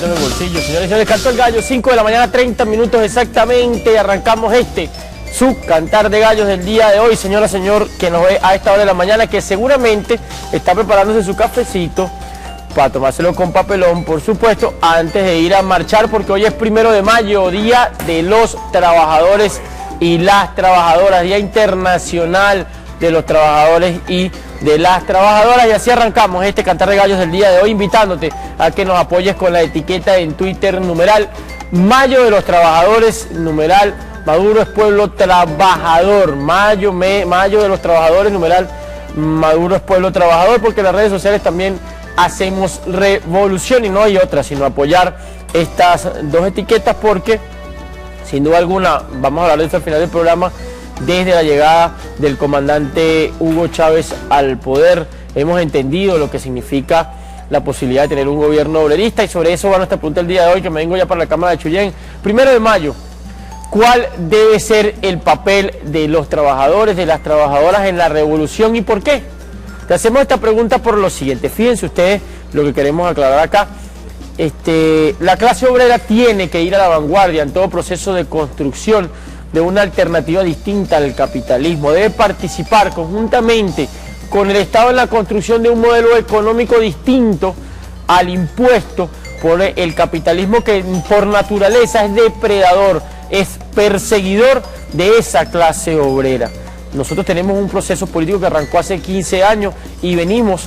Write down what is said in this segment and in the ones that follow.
en el bolsillo. Señores y señores, cantó el gallo, 5 de la mañana, 30 minutos exactamente. Arrancamos su cantar de gallos del día de hoy. Señora, señor, que nos ve a esta hora de la mañana, que seguramente está preparándose su cafecito para tomárselo con papelón, por supuesto, antes de ir a marchar, porque hoy es 1 de mayo, Día de los Trabajadores y las Trabajadoras, Día Internacional de los Trabajadores y de las Trabajadoras. Y así arrancamos este cantar de gallos del día de hoy, invitándote a que nos apoyes con la etiqueta en Twitter, numeral Mayo de los Trabajadores, numeral Maduro es pueblo trabajador, mayo de los trabajadores, numeral Maduro es pueblo trabajador, porque en las redes sociales también hacemos revolución, y no hay otra sino apoyar estas dos etiquetas, porque sin duda alguna, vamos a hablar de esto al final del programa, desde la llegada del comandante Hugo Chávez al poder, hemos entendido lo que significa la posibilidad de tener un gobierno obrerista, y sobre eso va nuestra pregunta el día de hoy, que me vengo ya para la Cámara de Chuyén. 1 de mayo, ¿cuál debe ser el papel de los trabajadores, de las trabajadoras en la revolución, y por qué? Te hacemos esta pregunta por lo siguiente. Fíjense ustedes lo que queremos aclarar acá. La clase obrera tiene que ir a la vanguardia en todo proceso de construcción de una alternativa distinta al capitalismo. Debe participar conjuntamente con el Estado en la construcción de un modelo económico distinto al impuesto por el capitalismo, que por naturaleza es depredador, es perseguidor de esa clase obrera. Nosotros tenemos un proceso político que arrancó hace 15 años y venimos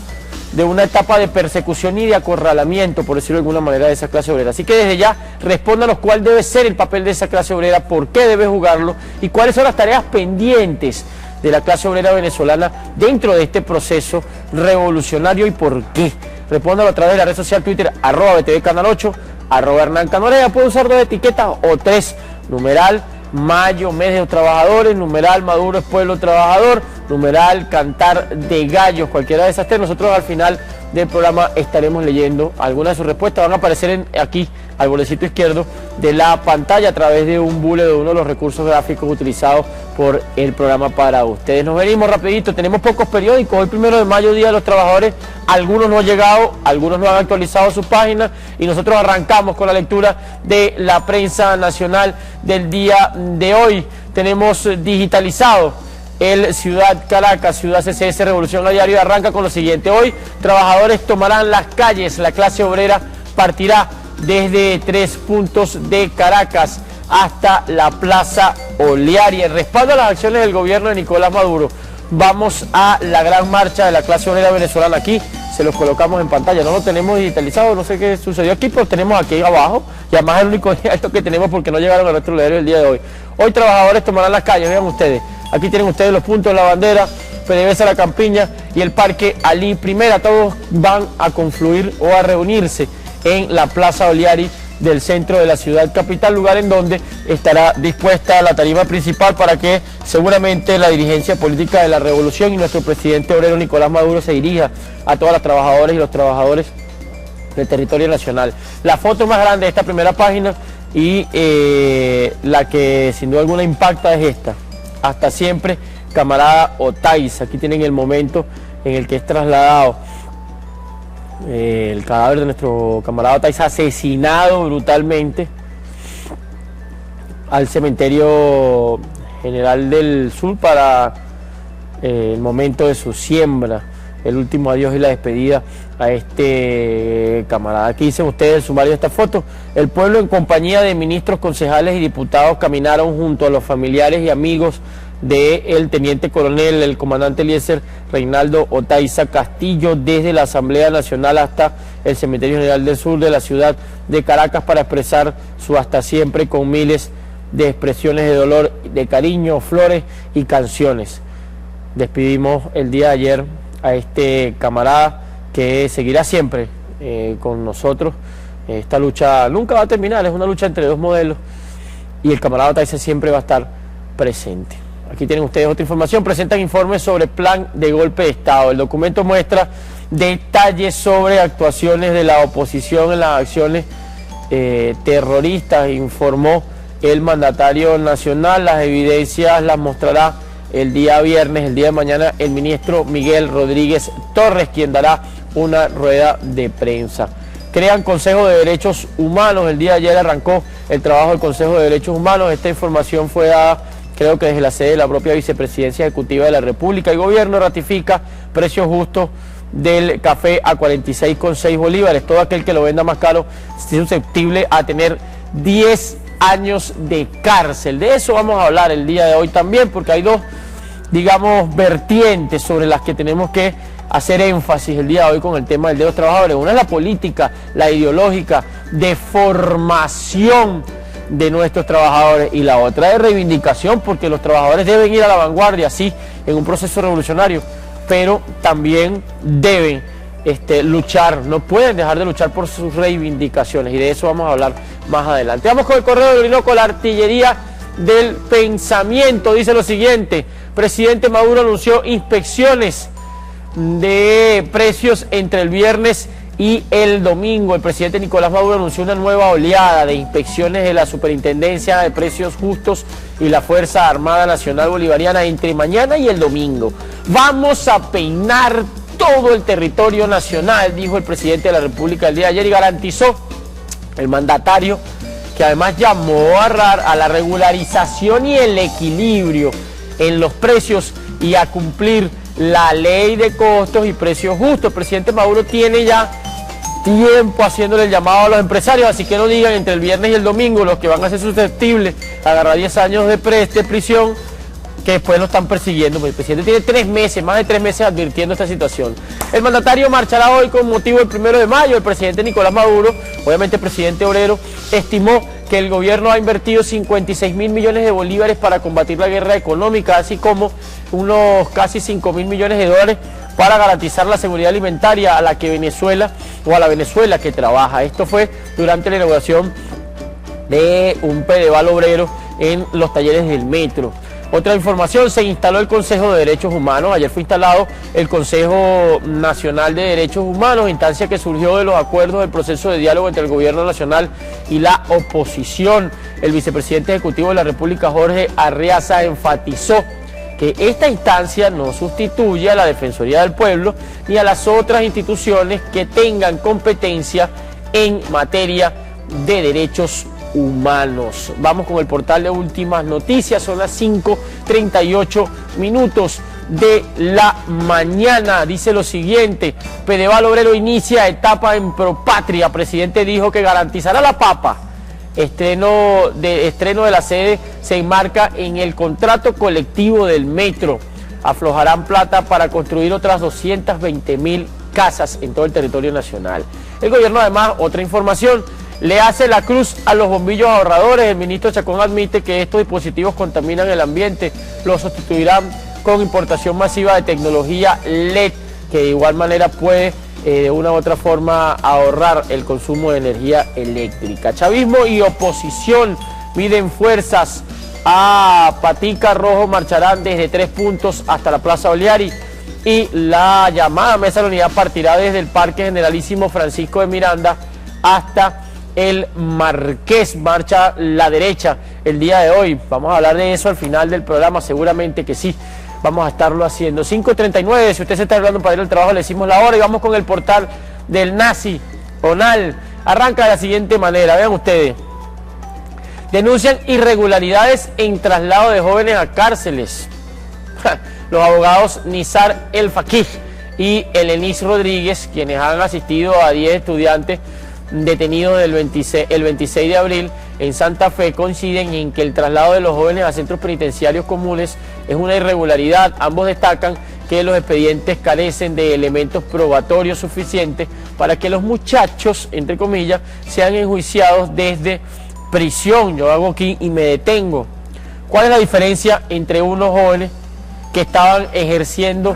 de una etapa de persecución y de acorralamiento, por decirlo de alguna manera, de esa clase obrera. Así que desde ya, respóndanos cuál debe ser el papel de esa clase obrera, por qué debe jugarlo y cuáles son las tareas pendientes de la clase obrera venezolana dentro de este proceso revolucionario y por qué. Respóndalo a través de la red social Twitter, @BTV Canal 8, @Hernán Canorea. Puede usar 2 etiquetas o 3, numeral Mayo, mes de los trabajadores, numeral Maduro es pueblo trabajador, numeral cantar de gallos, cualquiera de esas 3. Nosotros al final del programa estaremos leyendo algunas de sus respuestas. Van a aparecer aquí al bordecito izquierdo de la pantalla a través de un bullet de uno de los recursos gráficos utilizados por el programa para ustedes. Nos venimos rapidito, tenemos pocos periódicos. Hoy 1 de mayo, Día de los Trabajadores, algunos no han llegado, algunos no han actualizado sus páginas, y nosotros arrancamos con la lectura de la prensa nacional del día de hoy. Tenemos digitalizado el Ciudad Caracas, Ciudad CCS, Revolución a Diario, arranca con lo siguiente. Hoy, trabajadores tomarán las calles, la clase obrera partirá desde 3 puntos de Caracas hasta la Plaza Oliari. En respaldo a las acciones del gobierno de Nicolás Maduro, vamos a la gran marcha de la clase obrera venezolana. Aquí se los colocamos en pantalla, no lo tenemos digitalizado, no sé qué sucedió aquí, pero tenemos aquí abajo, y además es el único esto que tenemos porque no llegaron a nuestro diario el día de hoy. Hoy trabajadores tomarán las calles, vean ustedes, aquí tienen ustedes los puntos de la bandera, PDVSA, La Campiña y el Parque Alí Primera, todos van a confluir o a reunirse en la Plaza Oliari del centro de la ciudad capital, lugar en donde estará dispuesta la tarima principal para que seguramente la dirigencia política de la revolución y nuestro presidente obrero Nicolás Maduro se dirija a todas las trabajadoras y los trabajadores del territorio nacional. La foto más grande de esta primera página y la que sin duda alguna impacta es esta: hasta siempre, camarada Otaiza. Aquí tienen el momento en el que es trasladado el cadáver de nuestro camarada Otaiza, asesinado brutalmente, al cementerio General del Sur para el momento de su siembra, el último adiós y la despedida a este camarada. Aquí dicen ustedes el sumario de esta foto: el pueblo en compañía de ministros, concejales y diputados caminaron junto a los familiares y amigos del teniente coronel, el comandante Eliezer Reinaldo Otaiza Castillo, desde la Asamblea Nacional hasta el Cementerio General del Sur de la ciudad de Caracas, para expresar su hasta siempre, con miles de expresiones de dolor, de cariño, flores y canciones. Despedimos el día de ayer a este camarada que seguirá siempre con nosotros. Esta lucha nunca va a terminar, es una lucha entre dos modelos, y el camarada Otaiza siempre va a estar presente. Aquí tienen ustedes otra información. Presentan informes sobre plan de golpe de Estado. El documento muestra detalles sobre actuaciones de la oposición en las acciones terroristas, informó el mandatario nacional. Las evidencias las mostrará el día viernes, el día de mañana, el ministro Miguel Rodríguez Torres, quien dará una rueda de prensa. crean Consejo de Derechos Humanos. El día de ayer arrancó el trabajo del Consejo de Derechos Humanos. Esta información fue dada, creo que desde la sede de la propia Vicepresidencia Ejecutiva de la República. El gobierno ratifica precios justos del café a 46,6 bolívares. Todo aquel que lo venda más caro es susceptible a tener 10 años de cárcel. De eso vamos a hablar el día de hoy también, porque hay dos, digamos, vertientes sobre las que tenemos que hacer énfasis el día de hoy con el tema del de los trabajadores. Una es la política, la ideológica, de formación de nuestros trabajadores, y la otra es reivindicación, porque los trabajadores deben ir a la vanguardia, sí, en un proceso revolucionario, pero también deben luchar, no pueden dejar de luchar por sus reivindicaciones, y de eso vamos a hablar más adelante. Vamos con el correo de Orinoco. La artillería del pensamiento dice lo siguiente: presidente Maduro anunció inspecciones de precios entre el viernes y el domingo. El presidente Nicolás Maduro anunció una nueva oleada de inspecciones de la Superintendencia de Precios Justos y la Fuerza Armada Nacional Bolivariana entre mañana y el domingo. Vamos a peinar todo el territorio nacional, dijo el presidente de la República el día de ayer, y garantizó el mandatario, que además llamó a la regularización y el equilibrio en los precios y a cumplir la ley de costos y precios justos. El presidente Maduro tiene ya tiempo haciéndole el llamado a los empresarios, así que no digan entre el viernes y el domingo los que van a ser susceptibles a agarrar 10 años de prisión, que después lo están persiguiendo. El presidente tiene 3 meses, más de 3 meses advirtiendo esta situación. El mandatario marchará hoy con motivo del 1 de mayo. El presidente Nicolás Maduro, obviamente presidente obrero, estimó que el gobierno ha invertido 56.000 millones de bolívares para combatir la guerra económica, así como unos casi 5.000 millones de dólares para garantizar la seguridad alimentaria a la Venezuela que trabaja. Esto fue durante la inauguración de un Pedeval obrero en los talleres del metro. Otra información: se instaló el Consejo de Derechos Humanos. Ayer fue instalado el Consejo Nacional de Derechos Humanos, instancia que surgió de los acuerdos del proceso de diálogo entre el gobierno nacional y la oposición. El vicepresidente ejecutivo de la República, Jorge Arriaza, enfatizó que esta instancia no sustituye a la Defensoría del Pueblo ni a las otras instituciones que tengan competencia en materia de derechos humanos. Vamos con el portal de últimas noticias. Son las 5:38 de la mañana. Dice lo siguiente: Pedeval obrero inicia etapa en Propatria. Presidente dijo que garantizará la papa. Estreno de la sede se enmarca en el contrato colectivo del metro. Aflojarán plata para construir otras 220.000 casas en todo el territorio nacional. El gobierno, además, otra información, le hace la cruz a los bombillos ahorradores. El ministro Chacón admite que estos dispositivos contaminan el ambiente. Los sustituirán con importación masiva de tecnología LED, que de igual manera puede de una u otra forma ahorrar el consumo de energía eléctrica. Chavismo y oposición miden fuerzas. A Patica Rojo marcharán desde 3 puntos hasta la Plaza Oliari, y la llamada Mesa de la Unidad partirá desde el Parque Generalísimo Francisco de Miranda hasta el Marqués. Marcha la derecha el día de hoy. Vamos a hablar de eso al final del programa, seguramente que sí, vamos a estarlo haciendo. 5:39, si usted se está hablando para ir al trabajo, le decimos la hora, y vamos con el portal del Nacional. Arranca de la siguiente manera, vean ustedes: denuncian irregularidades en traslado de jóvenes a cárceles. Los abogados Nizar El Faqih y Elenis Rodríguez, quienes han asistido a 10 estudiantes detenidos el 26 de abril en Santa Fe, coinciden en que el traslado de los jóvenes a centros penitenciarios comunes es una irregularidad. Ambos destacan que los expedientes carecen de elementos probatorios suficientes para que los muchachos, entre comillas, sean enjuiciados desde prisión. Yo hago aquí y me detengo. ¿Cuál es la diferencia entre unos jóvenes que estaban ejerciendo,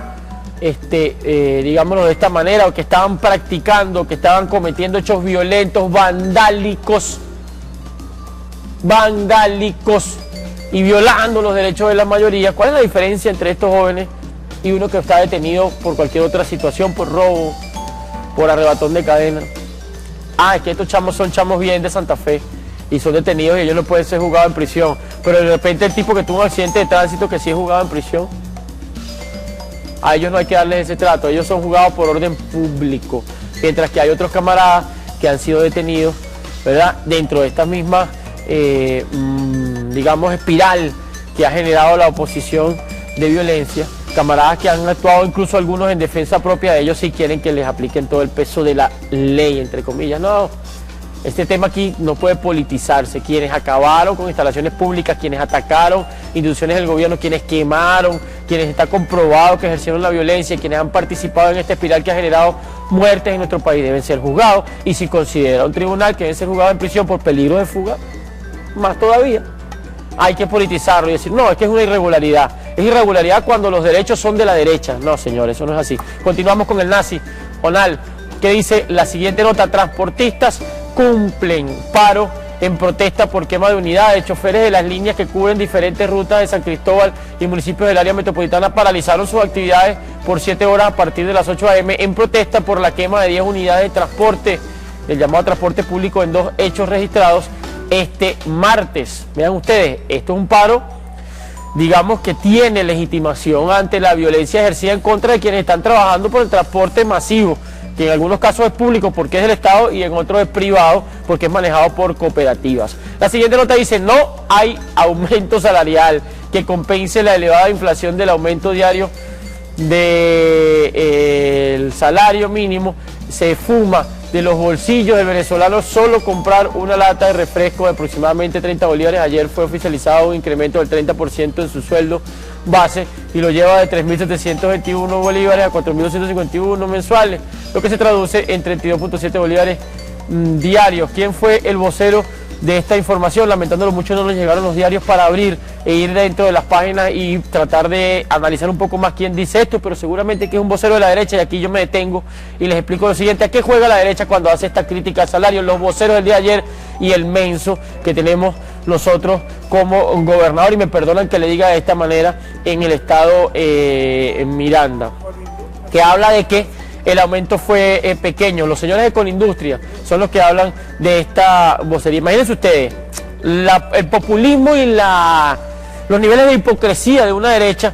digámoslo de esta manera, o que estaban practicando, que estaban cometiendo hechos violentos, vandálicos y violando los derechos de la mayoría? ¿Cuál es la diferencia entre estos jóvenes y uno que está detenido por cualquier otra situación, por robo, por arrebatón de cadena? Es que estos chamos son chamos bien de Santa Fe y son detenidos y ellos no pueden ser juzgados en prisión, pero de repente el tipo que tuvo un accidente de tránsito que sí es juzgado en prisión, a ellos no hay que darles ese trato. Ellos son juzgados por orden público, mientras que hay otros camaradas que han sido detenidos, ¿verdad?, dentro de esta misma, digamos, espiral que ha generado la oposición de violencia. Camaradas que han actuado incluso algunos en defensa propia de ellos si quieren que les apliquen todo el peso de la ley, entre comillas. No, este tema aquí no puede politizarse. Quienes acabaron con instalaciones públicas, quienes atacaron instituciones del gobierno, quienes quemaron, quienes está comprobado que ejercieron la violencia, quienes han participado en esta espiral que ha generado muertes en nuestro país deben ser juzgados, y si considera un tribunal que deben ser juzgados en prisión por peligro de fuga, más todavía. Hay que politizarlo y decir, no, es que es una irregularidad. Es irregularidad cuando los derechos son de la derecha. No, señores, eso no es así. Continuamos con el nazi, Onal, que dice la siguiente nota: transportistas cumplen paro en protesta por quema de unidades. Choferes de las líneas que cubren diferentes rutas de San Cristóbal y municipios del área metropolitana paralizaron sus actividades por 7 horas a partir de las 8 a.m. en protesta por la quema de 10 unidades de transporte, el llamado transporte público, en 2 hechos registrados este martes. Vean ustedes, esto es un paro, digamos, que tiene legitimación ante la violencia ejercida en contra de quienes están trabajando por el transporte masivo, que en algunos casos es público porque es del Estado y en otros es privado porque es manejado por cooperativas. La siguiente nota dice: no hay aumento salarial que compense la elevada inflación del aumento diario del salario mínimo. Se fuma de los bolsillos del venezolano solo comprar una lata de refresco de aproximadamente 30 bolívares. Ayer fue oficializado un incremento del 30% en su sueldo base y lo lleva de 3.721 bolívares a 4.251 mensuales, lo que se traduce en 32.7 bolívares diarios. ¿Quién fue el vocero de esta información? Lamentándolo mucho, no nos llegaron los diarios para abrir e ir dentro de las páginas y tratar de analizar un poco más quién dice esto, pero seguramente que es un vocero de la derecha, y aquí yo me detengo y les explico lo siguiente: ¿a qué juega la derecha cuando hace esta crítica al salario? Los voceros del día de ayer y el menso que tenemos nosotros como gobernador, y me perdonan que le diga de esta manera, en el estado Miranda, que habla de que el aumento fue pequeño. Los señores de Colindustria son los que hablan de esta vocería. Imagínense ustedes, el populismo y los niveles de hipocresía de una derecha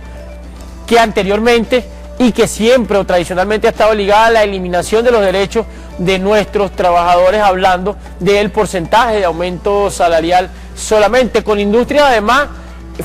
que anteriormente y que siempre o tradicionalmente ha estado ligada a la eliminación de los derechos de nuestros trabajadores, hablando del porcentaje de aumento salarial solamente. Colindustria además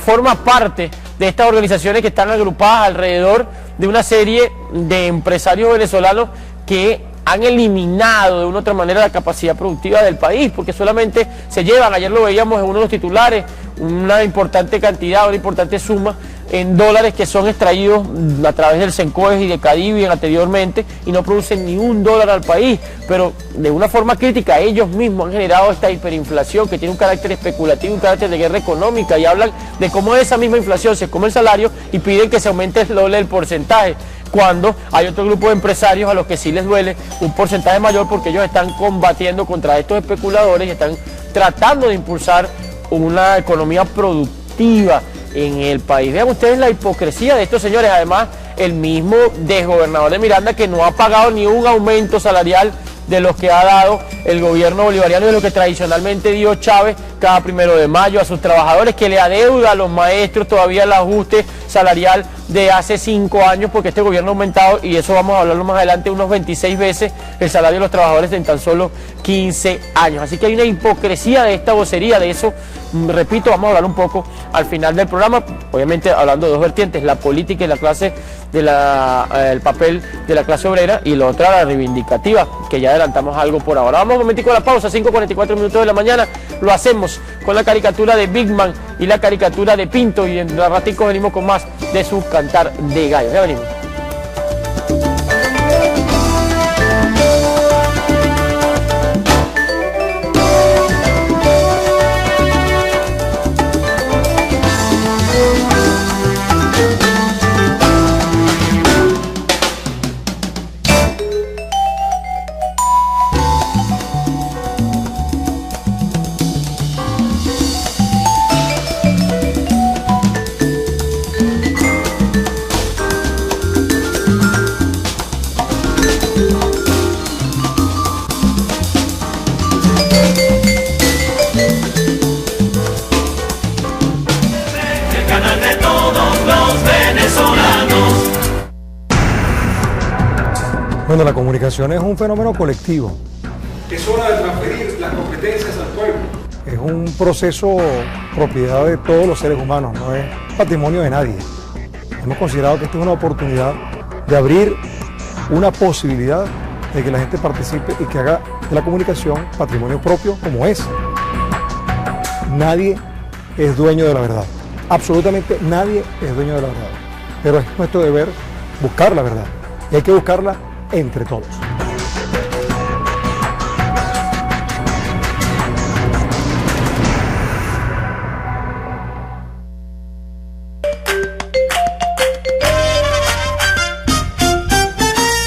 forma parte de estas organizaciones que están agrupadas alrededor de una serie de empresarios venezolanos que han eliminado de una u otra manera la capacidad productiva del país, porque solamente se llevan, ayer lo veíamos en uno de los titulares, una importante cantidad, una importante suma en dólares que son extraídos a través del Sencoes y de Cadivi anteriormente, y no producen ni un dólar al país. Pero de una forma crítica, ellos mismos han generado esta hiperinflación que tiene un carácter especulativo, un carácter de guerra económica, y hablan de cómo esa misma inflación se come el salario y piden que se aumente el doble del porcentaje, cuando hay otro grupo de empresarios a los que sí les duele un porcentaje mayor, porque ellos están combatiendo contra estos especuladores y están tratando de impulsar una economía productiva en el país. Vean ustedes la hipocresía de estos señores. Además, el mismo desgobernador de Miranda, que no ha pagado ni un aumento salarial de los que ha dado el gobierno bolivariano y de lo que tradicionalmente dio Chávez cada 1 de mayo a sus trabajadores, que le adeuda a los maestros todavía el ajuste salarial de hace 5 años, porque este gobierno ha aumentado, y eso vamos a hablarlo más adelante, unos 26 veces el salario de los trabajadores en tan solo 15 años. Así que hay una hipocresía de esta vocería. De eso, repito, vamos a hablar un poco al final del programa, obviamente hablando de dos vertientes: la política y la clase el papel de la clase obrera, y la otra, la reivindicativa, que ya adelantamos algo por ahora. Vamos un momentico a la pausa, 5:44 minutos de la mañana. Lo hacemos con la caricatura de Big Man y la caricatura de Pinto, y en ratico venimos con más de su Cantar de Gallos. Ya venimos. Bueno, la comunicación es un fenómeno colectivo. Es hora de transferir las competencias al pueblo. Es un proceso propiedad de todos los seres humanos, no es patrimonio de nadie. Hemos considerado que esta es una oportunidad de abrir una posibilidad de que la gente participe y que haga de la comunicación patrimonio propio como es. Nadie es dueño de la verdad. Absolutamente nadie es dueño de la verdad. Pero es nuestro deber buscar la verdad. Y hay que buscarla entre todos.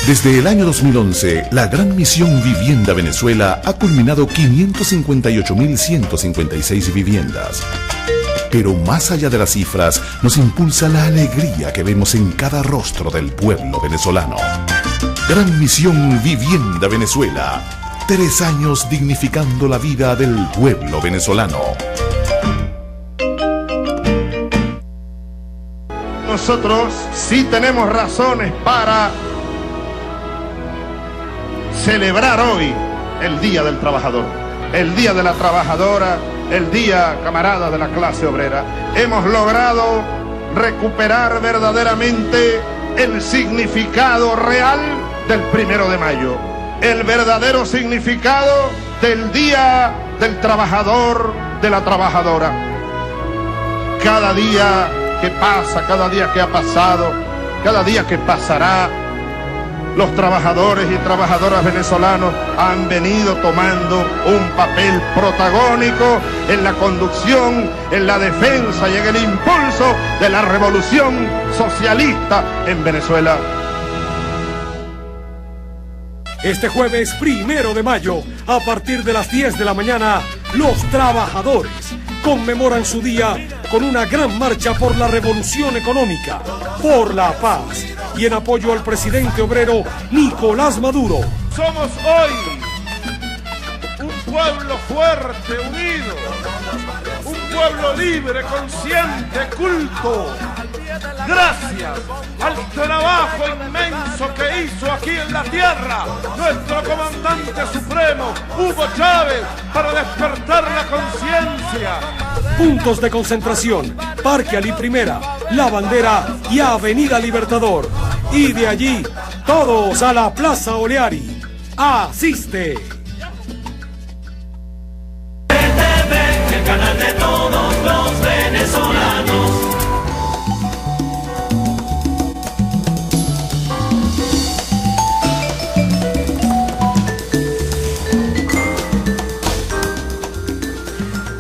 Desde el año 2011, la Gran Misión Vivienda Venezuela ha culminado 558.156 viviendas. Pero más allá de las cifras, nos impulsa la alegría que vemos en cada rostro del pueblo venezolano. Gran Misión Vivienda Venezuela. 3 años dignificando la vida del pueblo venezolano. Nosotros sí tenemos razones para celebrar hoy el Día del Trabajador, el Día de la Trabajadora, el Día, camaradas de la clase obrera. Hemos logrado recuperar verdaderamente el significado real del 1 de mayo, el verdadero significado del Día del Trabajador, de la Trabajadora. Cada día que pasa, cada día que ha pasado, cada día que pasará, los trabajadores y trabajadoras venezolanos han venido tomando un papel protagónico en la conducción, en la defensa y en el impulso de la revolución socialista en Venezuela. Este jueves 1 de mayo, a partir de las 10 de la mañana, los trabajadores conmemoran su día con una gran marcha por la revolución económica, por la paz y en apoyo al presidente obrero Nicolás Maduro. Somos hoy un pueblo fuerte, unido, un pueblo libre, consciente, culto. Gracias al trabajo inmenso que hizo aquí en la tierra nuestro comandante supremo, Hugo Chávez, para despertar la conciencia. Puntos de concentración: Parque Ali Primera, La Bandera y Avenida Libertador. Y de allí, todos a la Plaza Oleari. ¡Asiste! RTV, el canal de todos los venezolanos.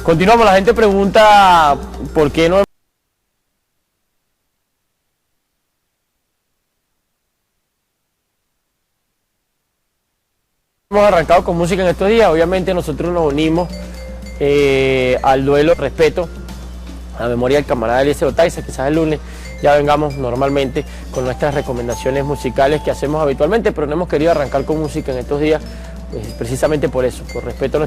Continuamos, la gente pregunta por qué no hemos arrancado con música en estos días. Obviamente nosotros nos unimos al duelo respeto a la memoria del camarada Eliezer Oteiza. Quizás el lunes ya vengamos normalmente con nuestras recomendaciones musicales que hacemos habitualmente, pero no hemos querido arrancar con música en estos días. Precisamente por eso, por respeto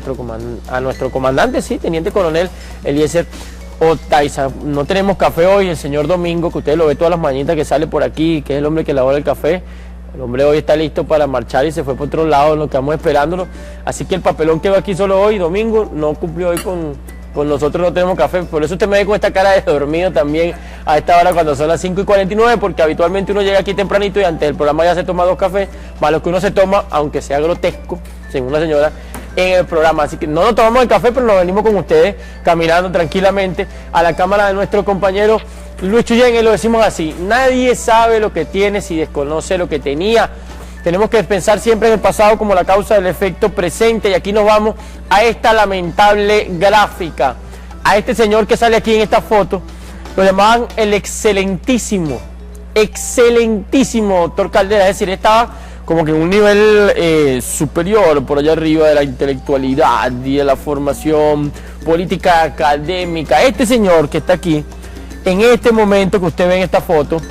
a nuestro comandante, sí, teniente coronel Eliezer Oteiza. No tenemos café hoy, el señor Domingo, que usted lo ve todas las mañanitas que sale por aquí, que es el hombre que elabora el café. El hombre hoy está listo para marchar y se fue por otro lado, nos quedamos esperándolo. Así que el papelón quedó aquí solo hoy, Domingo, no cumplió hoy con nosotros, no tenemos café. Por eso usted me ve con esta cara de dormido también a esta hora cuando son las 5:49, porque habitualmente uno llega aquí tempranito y antes del programa ya se toma 2 cafés, más lo que uno se toma, aunque sea grotesco, según la señora, en el programa. Así que no nos tomamos el café, pero nos venimos con ustedes caminando tranquilamente a la cámara de nuestro compañero Luis Chuyén, y lo decimos así: nadie sabe lo que tiene si desconoce lo que tenía. Tenemos que pensar siempre en el pasado como la causa del efecto presente, y aquí nos vamos a esta lamentable gráfica. A este señor que sale aquí en esta foto, lo llamaban el excelentísimo doctor Caldera, es decir, estaba como que en un nivel superior, por allá arriba de la intelectualidad y de la formación política académica. Este señor que está aquí, en este momento que usted ve en esta foto,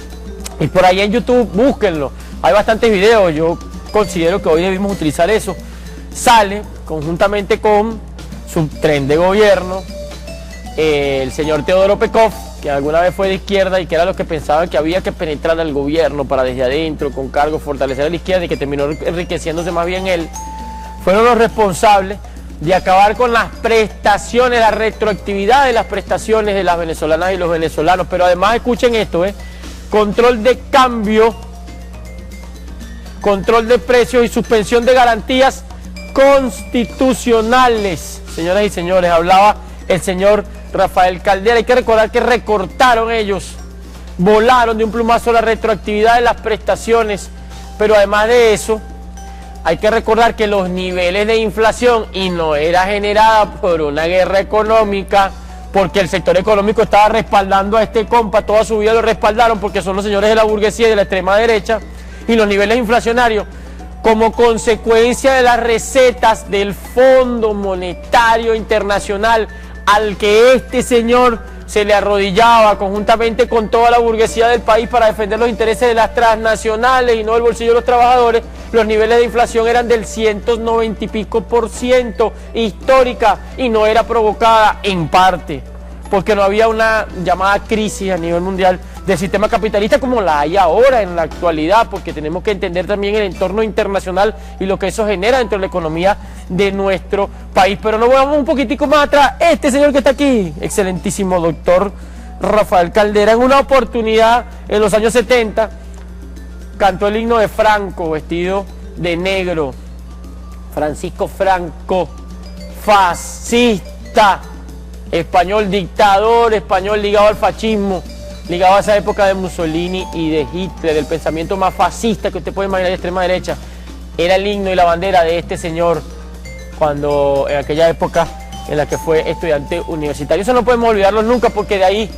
y por ahí en YouTube, búsquenlo, hay bastantes videos, yo considero que hoy debimos utilizar eso. Sale conjuntamente con su tren de gobierno, el señor Teodoro Pekov, que alguna vez fue de izquierda y que era los que pensaban que había que penetrar al gobierno para desde adentro, con cargos, fortalecer a la izquierda, y que terminó enriqueciéndose más bien él. fueron los responsables de acabar con las prestaciones, la retroactividad de las prestaciones de las venezolanas y los venezolanos. Pero además escuchen esto, control de cambio, control de precios y suspensión de garantías constitucionales. Señoras y señores, hablaba el señor Rafael Caldera. Hay que recordar que recortaron ellos, volaron de un plumazo la retroactividad de las prestaciones, pero además de eso, hay que recordar que los niveles de inflación, y no era generada por una guerra económica, porque el sector económico estaba respaldando a este compa, toda su vida lo respaldaron porque son los señores de la burguesía y de la extrema derecha, y los niveles inflacionarios, como consecuencia de las recetas del Fondo Monetario Internacional, al que este señor se le arrodillaba conjuntamente con toda la burguesía del país para defender los intereses de las transnacionales y no el bolsillo de los trabajadores, los niveles de inflación eran del 190 y pico % histórica, y no era provocada en parte porque no había una llamada crisis a nivel mundial del sistema capitalista como la hay ahora en la actualidad, porque tenemos que entender también el entorno internacional y lo que eso genera dentro de la economía de nuestro país. Pero nos vamos un poquitico más atrás. Este señor que está aquí, excelentísimo doctor Rafael Caldera, en una oportunidad en los años 70 cantó el himno de Franco vestido de negro. Francisco Franco, fascista, español, dictador español ligado al fascismo, ligado a esa época de Mussolini y de Hitler, del pensamiento más fascista que usted puede imaginar de extrema derecha. Era el himno y la bandera de este señor cuando en aquella época en la que fue estudiante universitario. Eso no podemos olvidarlo nunca, porque de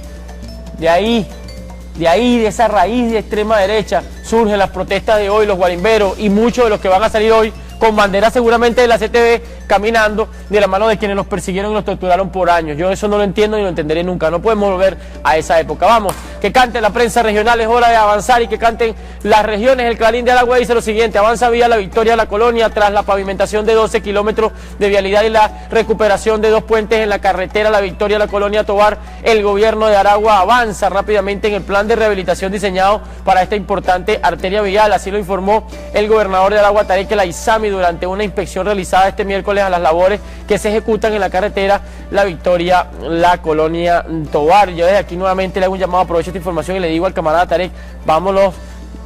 esa raíz de extrema derecha surgen las protestas de hoy, los guarimberos y muchos de los que van a salir hoy con banderas seguramente de la CTV, caminando de la mano de quienes los persiguieron y los torturaron por años. Yo eso no lo entiendo ni lo entenderé nunca. No podemos volver a esa época. Vamos, que cante la prensa regional, es hora de avanzar, y que canten las regiones. El Clarín de Aragua dice lo siguiente: avanza vía La Victoria a La Colonia tras la pavimentación de 12 kilómetros de vialidad y la recuperación de 2 puentes en la carretera La Victoria a La Colonia Tovar. El gobierno de Aragua avanza rápidamente en el plan de rehabilitación diseñado para esta importante arteria vial. Así lo informó el gobernador de Aragua, Tarek El Aizami, durante una inspección realizada este miércoles a las labores que se ejecutan en la carretera La Victoria, La Colonia Tovar. Yo desde aquí nuevamente le hago un llamado, aprovecho esta información y le digo al camarada Tarek, vámonos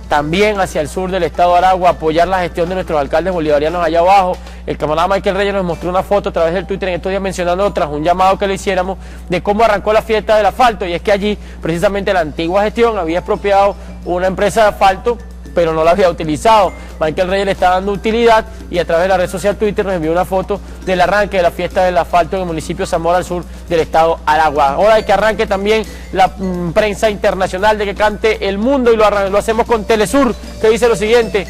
también hacia el sur del estado de Aragua, apoyar la gestión de nuestros alcaldes bolivarianos allá abajo. El camarada Michael Reyes nos mostró una foto a través del Twitter en estos días mencionando, tras un llamado que le hiciéramos, de cómo arrancó la fiesta del asfalto, y es que allí precisamente la antigua gestión había expropiado una empresa de asfalto, pero no la había utilizado. Michael Reyes le está dando utilidad, y a través de la red social Twitter nos envió una foto del arranque de la fiesta del asfalto en el municipio de Zamora, al sur del estado Aragua. Ahora hay que arranque también la prensa internacional, de que cante el mundo, y lo hacemos con Telesur, que dice lo siguiente: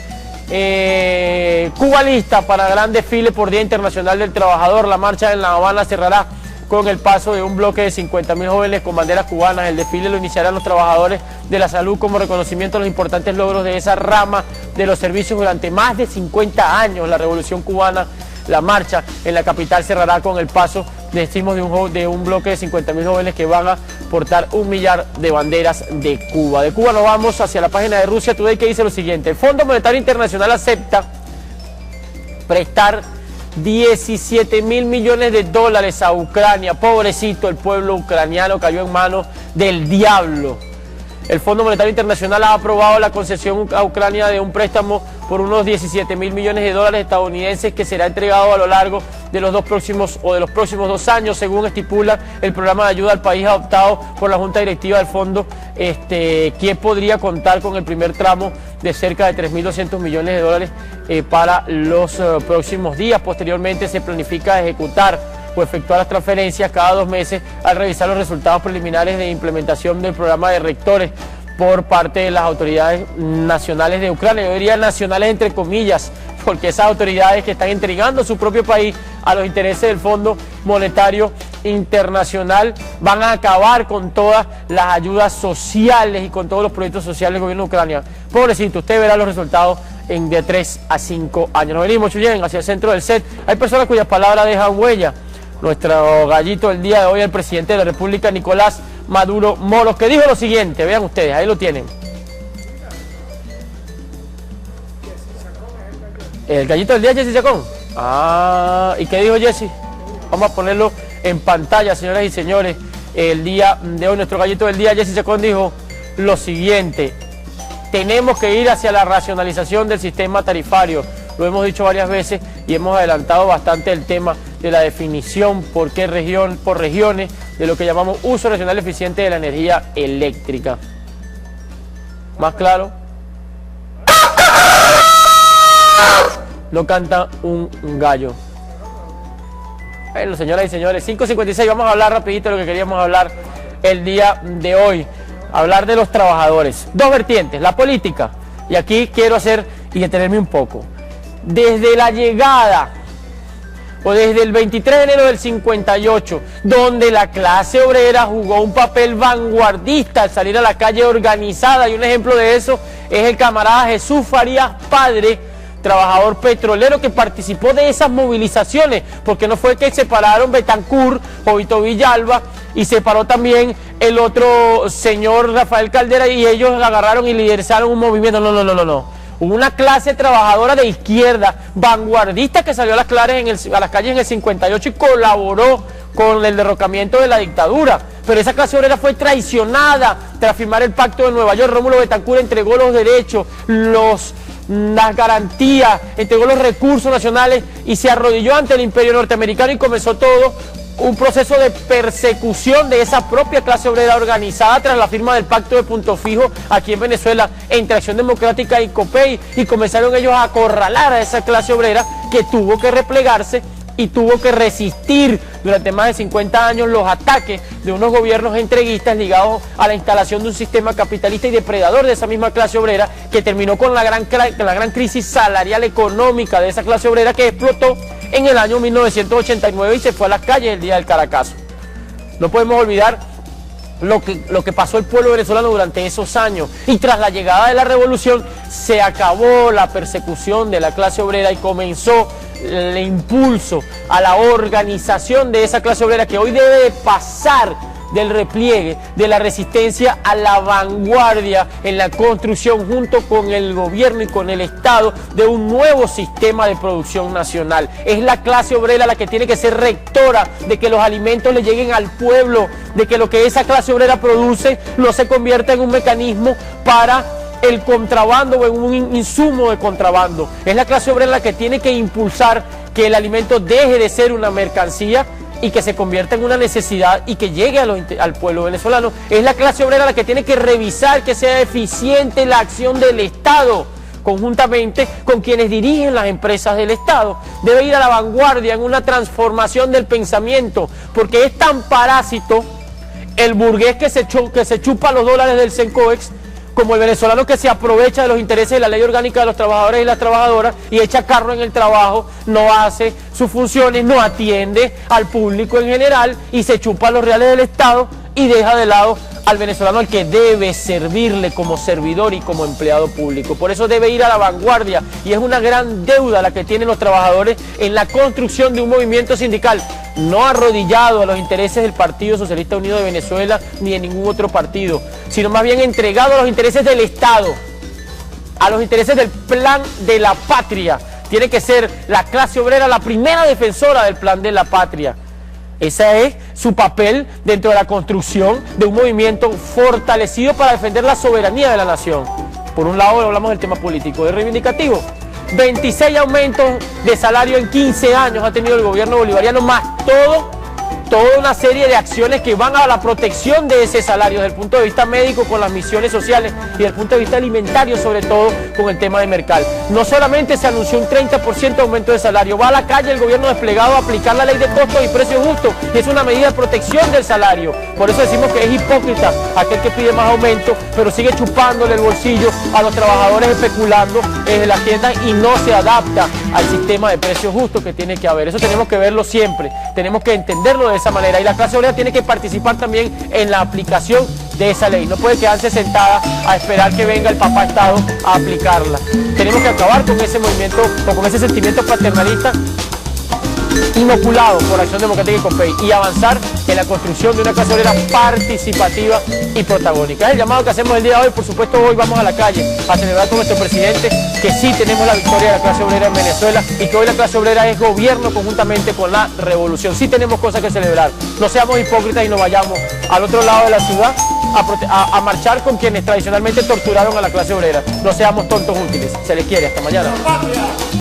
Cuba lista para gran desfile por Día Internacional del Trabajador. La marcha en La Habana cerrará con el paso de un bloque de 50.000 jóvenes con banderas cubanas. El desfile lo iniciarán los trabajadores de la salud como reconocimiento a los importantes logros de esa rama de los servicios durante más de 50 años. La revolución cubana, la marcha en la capital cerrará con el paso, decimos, de un bloque de 50.000 jóvenes que van a portar 1 millar de banderas de Cuba. De Cuba nos vamos hacia la página de Rusia Today, que dice lo siguiente: el Fondo Monetario Internacional acepta prestar 17.000 millones de dólares a Ucrania. Pobrecito, el pueblo ucraniano cayó en manos del diablo. El Fondo Monetario Internacional ha aprobado la concesión a Ucrania de un préstamo por unos 17.000 millones de dólares estadounidenses, que será entregado a lo largo de los próximos 2 años, según estipula el programa de ayuda al país adoptado por la Junta Directiva del Fondo, que podría contar con el primer tramo de cerca de 3.200 millones de dólares para los próximos días. Posteriormente se planifica ejecutar o efectuar las transferencias cada 2 meses al revisar los resultados preliminares de implementación del programa de rectores por parte de las autoridades nacionales de Ucrania. Yo diría nacionales entre comillas, porque esas autoridades que están entregando su propio país a los intereses del Fondo Monetario Internacional van a acabar con todas las ayudas sociales y con todos los proyectos sociales del gobierno de Ucrania. Pobrecito, usted verá los resultados en de 3 a 5 años. Nos venimos, Chuyén, hacia el centro del set. Hay personas cuyas palabras dejan huella. Nuestro gallito del día de hoy, el presidente de la República, Nicolás Maduro Moros, que dijo lo siguiente, vean ustedes, ahí lo tienen. El gallito del día, Jessy Chacón. ¿Y qué dijo Jesse? Vamos a ponerlo en pantalla, señoras y señores. El día de hoy, nuestro gallito del día, Jesse Chacón, dijo lo siguiente: tenemos que ir hacia la racionalización del sistema tarifario. Lo hemos dicho varias veces y hemos adelantado bastante el tema de la definición por regiones de lo que llamamos uso racional eficiente de la energía eléctrica. ¿Más claro? No canta un gallo. Bueno, señoras y señores, 5:56, vamos a hablar rapidito de lo que queríamos hablar el día de hoy. Hablar de los trabajadores. Dos vertientes, la política. Y aquí quiero hacer y detenerme un poco. Desde la llegada, o desde el 23 de enero del 58, donde la clase obrera jugó un papel vanguardista al salir a la calle organizada, y un ejemplo de eso es el camarada Jesús Farías Padre, trabajador petrolero que participó de esas movilizaciones, porque no fue que se pararon Betancourt, Jovito Villalba, y se paró también el otro señor Rafael Caldera, y ellos agarraron y lideraron un movimiento. No. Hubo una clase trabajadora de izquierda, vanguardista, que salió a las calles en el 58 y colaboró con el derrocamiento de la dictadura. Pero esa clase obrera fue traicionada tras firmar el Pacto de Nueva York. Rómulo Betancourt entregó los derechos, las garantías, entregó los recursos nacionales y se arrodilló ante el imperio norteamericano, y comenzó todo un proceso de persecución de esa propia clase obrera organizada tras la firma del Pacto de Punto Fijo aquí en Venezuela entre Acción Democrática y COPEI, y comenzaron ellos a acorralar a esa clase obrera que tuvo que replegarse y tuvo que resistir durante más de 50 años los ataques de unos gobiernos entreguistas ligados a la instalación de un sistema capitalista y depredador de esa misma clase obrera, que terminó con la gran crisis salarial económica de esa clase obrera, que explotó en el año 1989 y se fue a las calles el día del Caracazo. No podemos olvidar lo que pasó el pueblo venezolano durante esos años, y tras la llegada de la revolución se acabó la persecución de la clase obrera y comenzó el impulso a la organización de esa clase obrera, que hoy debe de pasar del repliegue, de la resistencia, a la vanguardia en la construcción junto con el gobierno y con el Estado de un nuevo sistema de producción nacional. Es la clase obrera la que tiene que ser rectora de que los alimentos le lleguen al pueblo, de que lo que esa clase obrera produce no se convierta en un mecanismo para el contrabando o en un insumo de contrabando. Es la clase obrera la que tiene que impulsar que el alimento deje de ser una mercancía y que se convierta en una necesidad y que llegue al pueblo venezolano. Es la clase obrera la que tiene que revisar que sea eficiente la acción del Estado, conjuntamente con quienes dirigen las empresas del Estado. Debe ir a la vanguardia en una transformación del pensamiento, porque es tan parásito el burgués que se chupa los dólares del Sencoex, como el venezolano que se aprovecha de los intereses de la ley orgánica de los trabajadores y las trabajadoras y echa carro en el trabajo, no hace sus funciones, no atiende al público en general y se chupa los reales del Estado y deja de lado al venezolano, al que debe servirle como servidor y como empleado público. Por eso debe ir a la vanguardia, y es una gran deuda la que tienen los trabajadores en la construcción de un movimiento sindical no arrodillado a los intereses del Partido Socialista Unido de Venezuela ni de ningún otro partido, sino más bien entregado a los intereses del Estado, a los intereses del plan de la patria. Tiene que ser la clase obrera la primera defensora del plan de la patria. Ese es su papel dentro de la construcción de un movimiento fortalecido para defender la soberanía de la nación. Por un lado hablamos del tema político, de reivindicativo. 26 aumentos de salario en 15 años ha tenido el gobierno bolivariano, más toda una serie de acciones que van a la protección de ese salario desde el punto de vista médico, con las misiones sociales, y desde el punto de vista alimentario, sobre todo con el tema de Mercal. No solamente se anunció un 30% de aumento de salario, va a la calle el gobierno desplegado a aplicar la ley de costos y precios justos, y es una medida de protección del salario. Por eso decimos que es hipócrita aquel que pide más aumento, pero sigue chupándole el bolsillo a los trabajadores especulando en las tiendas y no se adapta al sistema de precios justos que tiene que haber. Eso tenemos que verlo siempre, tenemos que entenderlo de esa manera, y la clase obrera tiene que participar también en la aplicación de esa ley. No puede quedarse sentada a esperar que venga el papá Estado a aplicarla. Tenemos que acabar con ese movimiento o con ese sentimiento paternalista inoculado por Acción Democrática y COPEI y avanzar en la construcción de una clase obrera participativa y protagónica. Es el llamado que hacemos el día de hoy. Por supuesto, hoy vamos a la calle a celebrar con nuestro presidente que sí tenemos la victoria de la clase obrera en Venezuela y que hoy la clase obrera es gobierno conjuntamente con la revolución. Sí tenemos cosas que celebrar. No seamos hipócritas y no vayamos al otro lado de la ciudad a marchar con quienes tradicionalmente torturaron a la clase obrera. No seamos tontos útiles. Se les quiere. Hasta mañana.